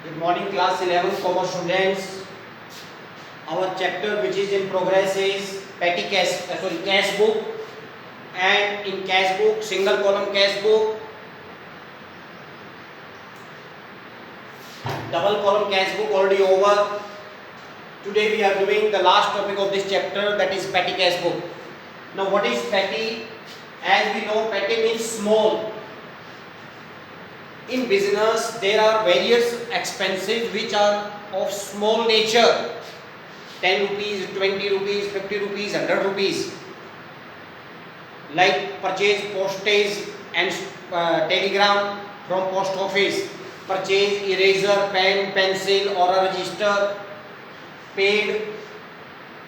Good morning, class 11 commerce students. Our chapter which is in progress is cash book, and in cash book, single column cash book, double column cash book already over. Today we are doing the last topic of this chapter, that is petty cash book. Now what is petty? As we know, petty means small. In business there are various expenses which are of small nature. 10 rupees, 20 rupees, 50 rupees, 100 rupees, like purchase postage and telegram from post office, purchase eraser, pen, pencil or a register, paid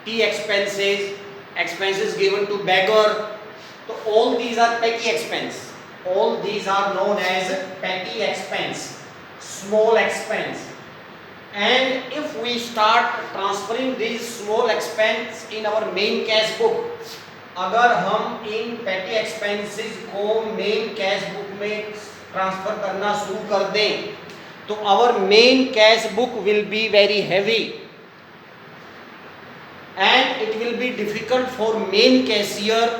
tea expenses, expenses given to beggar. So all these are petty expense. All these are known as petty expense, small expense. And if we start transferring these small expense in our main cash book, अगर हम इन petty expenses को main cash book में transfer करना शुरू कर दें, तो our main cash book will be very heavy and it will be difficult for main cashier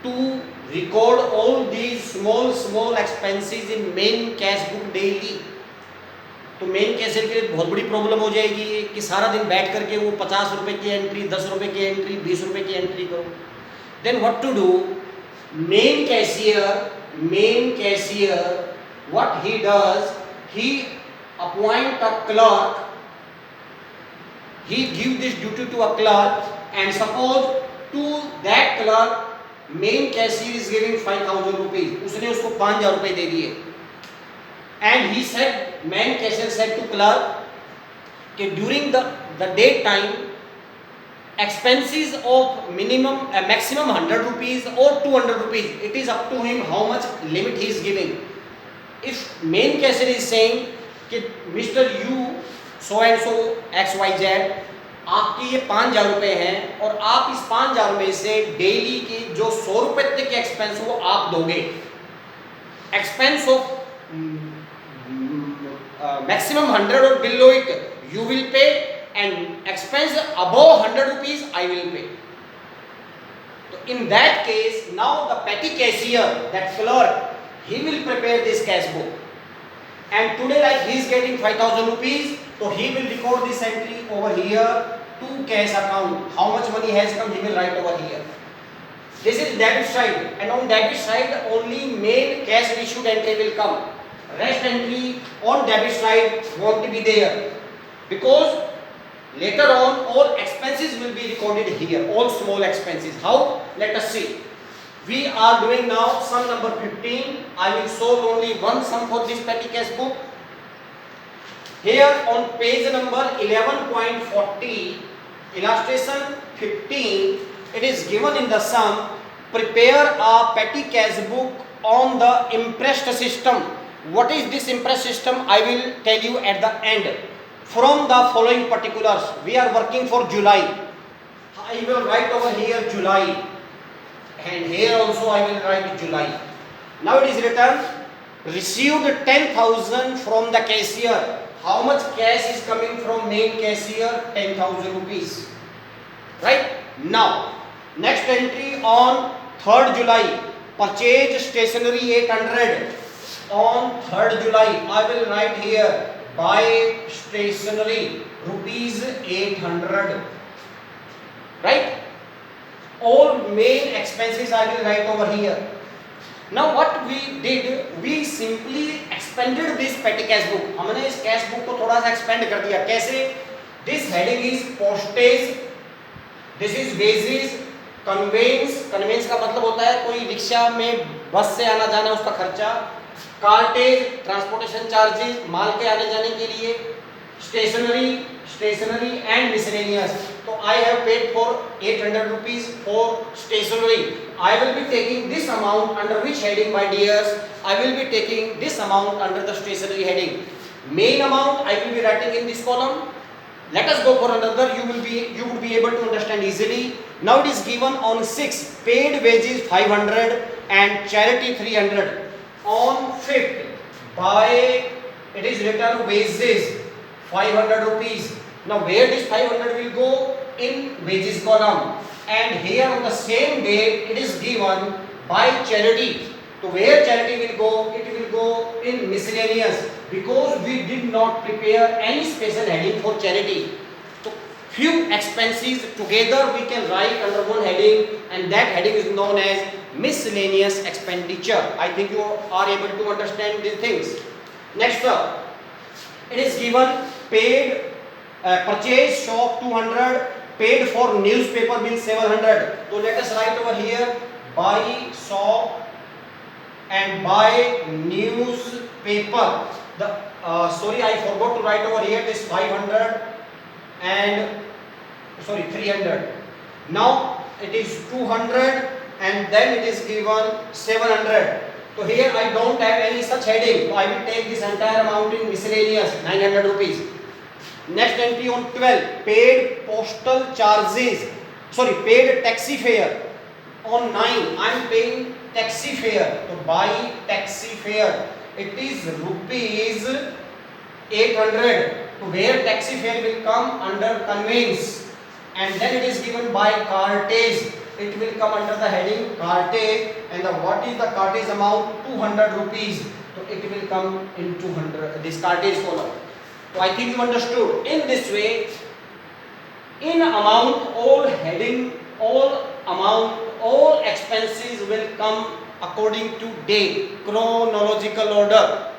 to record all these small expenses in main cash book daily. तो main cashier के लिए बहुत बड़ी प्रॉब्लम हो जाएगी कि सारा दिन बैठ करके वो 50 रुपए की एंट्री, 10 रुपए की एंट्री, 20 रुपए की एंट्री करो. Then what to do? Main cashier what he does, he appoint a clerk, he give this duty to a clerk, and suppose to that clerk main cashier is giving 5000 rupees, उसने उसको 5000 रुपए दे दिए. And he said, main cashier said to clerk कि during the day time expenses of maximum 100 rupees or 200 rupees, it is up to him how much limit he is giving. If main cashier is saying कि Mr. You so and so XYZ, आपकी ये 5000 रुपए हैं और आप इस 5000 रुपए से डेली के जो 100 रुपए तक के एक्सपेंस वो आप दोगे. Expense of maximum 100 or below it you will pay, and expense above 100 rupees I will pay. So in that case, now the petty cashier, that clerk, he will prepare this cash book, and today like he is getting 5000 rupees, so he will record this entry over here to cash account. How much money has come, he will write over here. This is debit side, and on debit side only main cash issued entry will come. Rest entry on debit side won't be there, because later on all expenses will be recorded here, all small expenses. How? Let us see. We are doing now sum number 15. I will solve only one sum for this petty cash book. Here on page number 11.40, illustration 15, it is given in the sum, prepare a petty cash book on the impressed system. What is this impressed system? I will tell you at the end. From the following particulars, we are working for July. I will write over here July, and here also I will write July. Now it is written, received 10,000 from the cashier. How much cash is coming from main cashier? 10,000 rupees. Right? Now, next entry on 3rd July, purchase stationery 800. On 3rd July, I will write here, buy stationery rupees 800. Right? All main expenses I will write over here. Now what we did, we simply expanded this petty cash book. हमने इस cash book को थोड़ा सा expand कर दिया. कैसे? This heading is postage, this is wages, conveyance का मतलब होता है कोई रिक्शा में बस से आना जाना उसका खर्चा, कार्टेज ट्रांसपोर्टेशन चार्जेस माल के आने जाने के लिए, स्टेशनरी एंड मिसलेनियस. तो I have paid for 800 rupees for stationery. I will be taking this amount under which heading my dears? I will be taking this amount under the stationery heading. Main amount I will be writing in this column. Let us go for another. You would be able to understand easily. Now it is given on 6, paid wages 500 and charity 300. On 5th, by it is written wages 500 rupees. Now where this 500 will go? In wages column. And here on the same date it is given by charity. So where charity will go? It will go in miscellaneous, because we did not prepare any special heading for charity. So few expenses together we can write under one heading, and that heading is known as miscellaneous expenditure. I think you are able to understand these things. Next up, it is given paid purchase shop 200, paid for newspaper bill 700. So let us write over here buy shop and buy newspaper. The sorry, I forgot to write over here this 500 and 300. Now it is 200 and then it is given 700. So here I don't have any such heading, so I will take this entire amount in miscellaneous, 900 rupees. Next entry on 12, paid postal charges, paid taxi fare. On 9, I am paying taxi fare. So buy taxi fare, it is rupees 800. So where taxi fare will come? Under conveyance. And then it is given by cartage. It will come under the heading cartage, and what is the cartage amount? 200 rupees. So it will come in 200, this cartage column. So I think you understood. In this way, in amount, all heading, all amount, all expenses will come according to date, chronological order.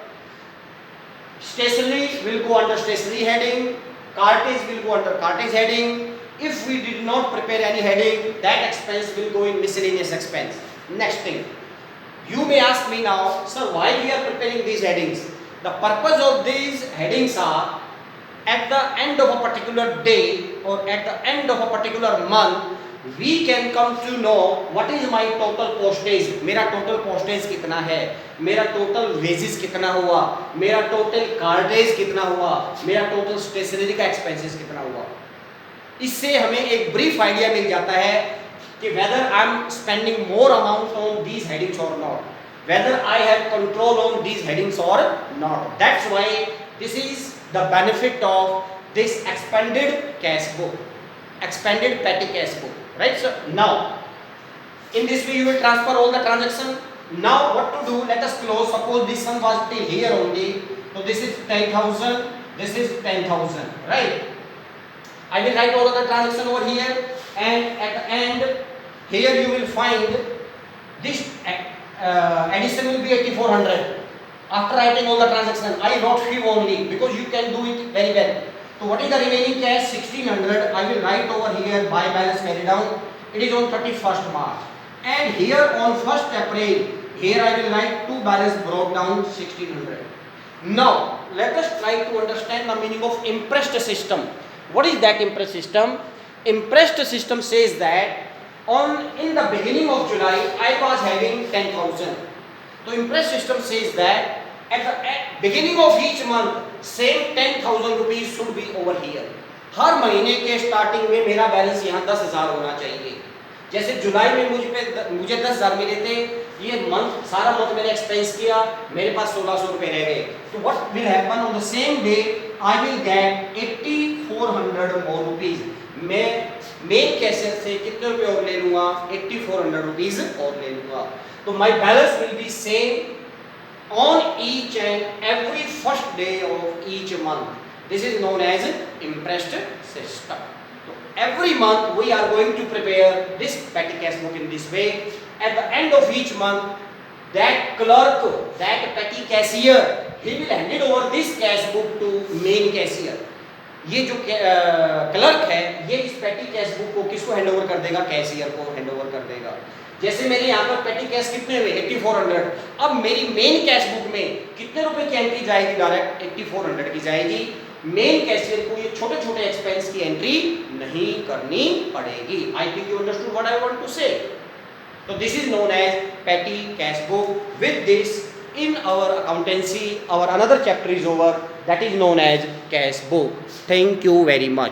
Stationery will go under stationery heading, cartage will go under cartage heading. If we did not prepare any heading, that expense will go in miscellaneous expense. Next thing, you may ask me now, sir, why we are preparing these headings? The purpose of these headings are, at the end of a particular day or at the end of a particular month, we can come to know what is my total postage. मेरा total postage कितना है, मेरा total wages कितना हुआ, मेरा total cartage कितना हुआ, मेरा total stationery का expenses कितना हुआ. इससे हमें एक brief idea मिल जाता है कि whether I am spending more amount on these headings or not, whether I have control on these headings or not. That's why this is the benefit of this expanded cash book, expanded petty cash book, right? So now, in this way you will transfer all the transaction. Now what to do? Let us close. Suppose this sum was till here only. So this is 10,000. This is 10,000, right? I will write all of the transaction over here, and at the end here you will find this addition will be 8,400. After writing all the transaction, I wrote few only because you can do it very well. So what is the remaining cash? 1,600. I will write over here by balance carried down. It is on 31st March. And here on 1st April, here I will write two balance brought down 1,600. Now let us try to understand the meaning of impressed system. What is that impressed system? Impressed system says that in the beginning of July I was having 10,000. So impressed system says that at the beginning of each month same 10,000 rupees should be over here. हर महीने के starting में मेरा balance यहाँ 10,000 होना चाहिए. जैसे जुलाई में मुझे 10,000 मिले थे, ये मंथ सारा मंथ मैंने एक्सपेंस किया, मेरे पास 1,600 रुपए रह गए. तो what will happen on the same day I will get 8,400 more rupees. मैं मेन कैशियर से कितने रुपए और ले लूंगा? 8,400 रुपीज और ले लूंगा. तो my balance will be same on each and every first day of each month. This is known as impressed system. So every month we are going to prepare this petty cash book in this way. At the end of each month, that clerk, that petty cashier, he will hand it over this cash book to main cashier. ये जो clerk है, ये इस पेटी cash book को किसको hand over कर देगा? कैशियर को हैंड ओवर कर देगा. जैसे मेरे यहाँ पर पेटी कैश कितने हुए? 8,400. अब मेरी मेन कैश बुक में कितने रुपए की एंट्री जाएगी? डायरेक्ट 8,400 की जाएगी. मेन कैशियर को ये छोटे छोटे एक्सपेंस की एंट्री नहीं करनी पड़ेगी. I think you understood what I want to say. So this is known as petty cash book. With this, in our accountancy, our another chapter is over. That is known as cash book. Thank you very much.